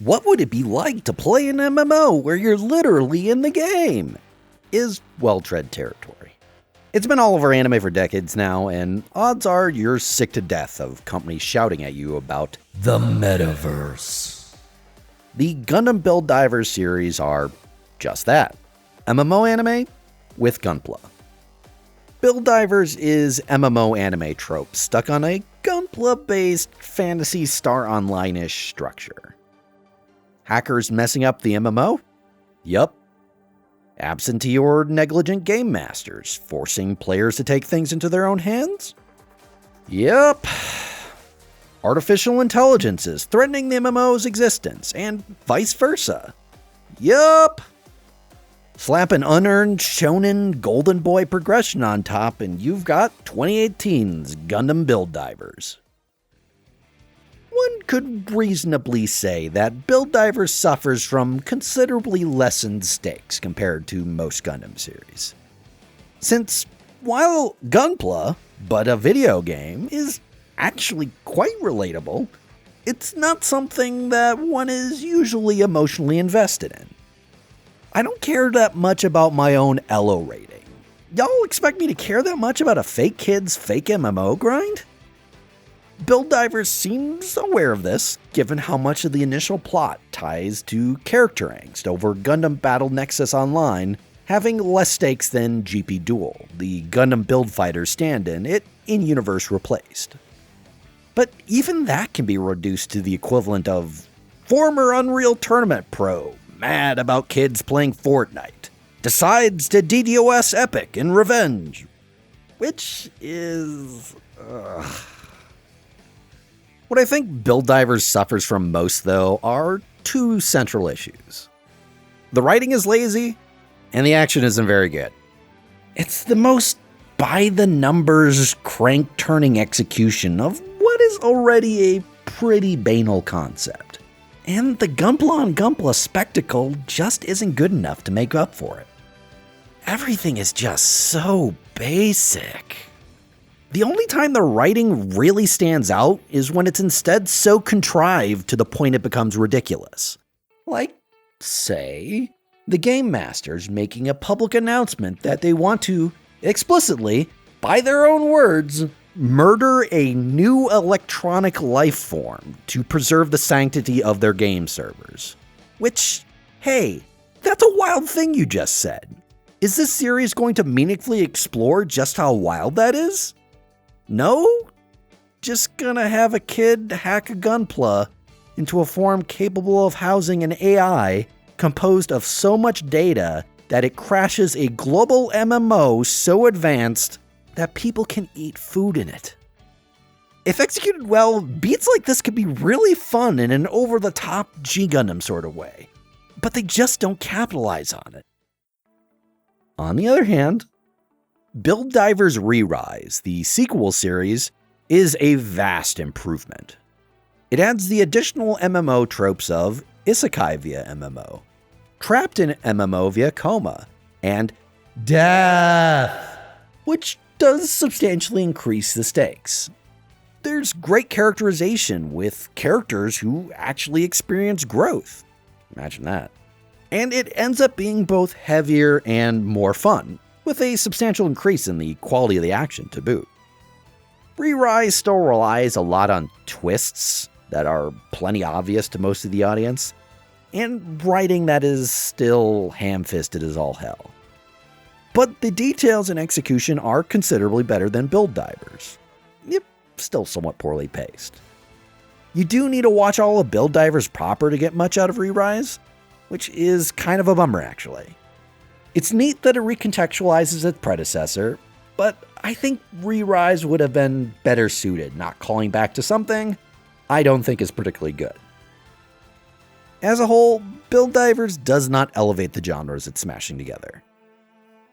What would it be like to play an MMO where you're literally in the game? Is well-tread territory. It's been all over anime for decades now, and odds are you're sick to death of companies shouting at you about the Metaverse. The Gundam Build Divers series are just that. MMO anime with Gunpla. Build Divers is MMO anime trope stuck on a Gunpla-based fantasy Star Online-ish structure. Hackers messing up the MMO? Yup. Absentee or negligent game masters forcing players to take things into their own hands? Yup. Artificial intelligences threatening the MMO's existence, and vice versa. Yup. Slap an unearned shonen golden boy progression on top and you've got 2018's Gundam Build Divers. One could reasonably say that Build Divers suffers from considerably lessened stakes compared to most Gundam series. Since, while Gunpla, but a video game, is actually quite relatable, it's not something that one is usually emotionally invested in. I don't care that much about my own Elo rating. Y'all expect me to care that much about a fake kid's fake MMO grind? Build Divers seems aware of this, given how much of the initial plot ties to character angst over Gundam Battle Nexus Online having less stakes than GP Duel, the Gundam Build Fighter stand-in it in-universe replaced. But even that can be reduced to the equivalent of former Unreal Tournament pro mad about kids playing Fortnite, decides to DDoS Epic in revenge, which is... What I think Build Divers suffers from most, though, are two central issues. The writing is lazy, and the action isn't very good. It's the most by-the-numbers, crank-turning execution of what is already a pretty banal concept. And the Gunpla on Gunpla spectacle just isn't good enough to make up for it. Everything is just so basic. The only time the writing really stands out is when it's instead so contrived to the point it becomes ridiculous. Like, say, the game masters making a public announcement that they want to, explicitly, by their own words, murder a new electronic life form to preserve the sanctity of their game servers. Which, hey, that's a wild thing you just said. Is this series going to meaningfully explore just how wild that is? No? Just gonna have a kid hack a Gunpla into a form capable of housing an AI composed of so much data that it crashes a global MMO so advanced that people can eat food in it. If executed well, beats like this could be really fun in an over-the-top G-Gundam sort of way, but they just don't capitalize on it. On the other hand, Build Divers Re-Rise, the sequel series, is a vast improvement. It adds the additional MMO tropes of Isekai via MMO, Trapped in MMO via Coma, and Death, which does substantially increase the stakes. There's great characterization with characters who actually experience growth. Imagine that. And it ends up being both heavier and more fun, with a substantial increase in the quality of the action to boot. Re-Rise still relies a lot on twists that are plenty obvious to most of the audience, and writing that is still ham-fisted as all hell. But the details and execution are considerably better than Build Divers. Yep, still somewhat poorly paced. You do need to watch all of Build Divers proper to get much out of Re-Rise, which is kind of a bummer actually. It's neat that it recontextualizes its predecessor, but I think Re-Rise would have been better suited, not calling back to something I don't think is particularly good. As a whole, Build Divers does not elevate the genres it's smashing together.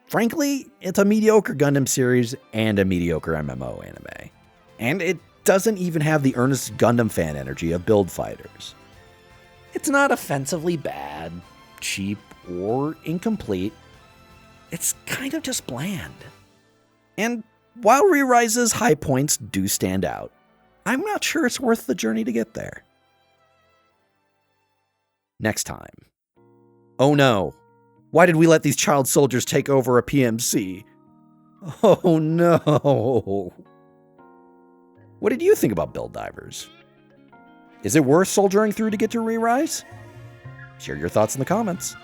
Frankly, it's a mediocre Gundam series and a mediocre MMO anime. And it doesn't even have the earnest Gundam fan energy of Build Fighters. It's not offensively bad, cheap, or incomplete. It's kind of just bland. And while Re-Rise's high points do stand out, I'm not sure it's worth the journey to get there. next time. Oh no! Why did we let these child soldiers take over a PMC? Oh no! What did you think about Build Divers? Is it worth soldiering through to get to Re-Rise? Share your thoughts in the comments.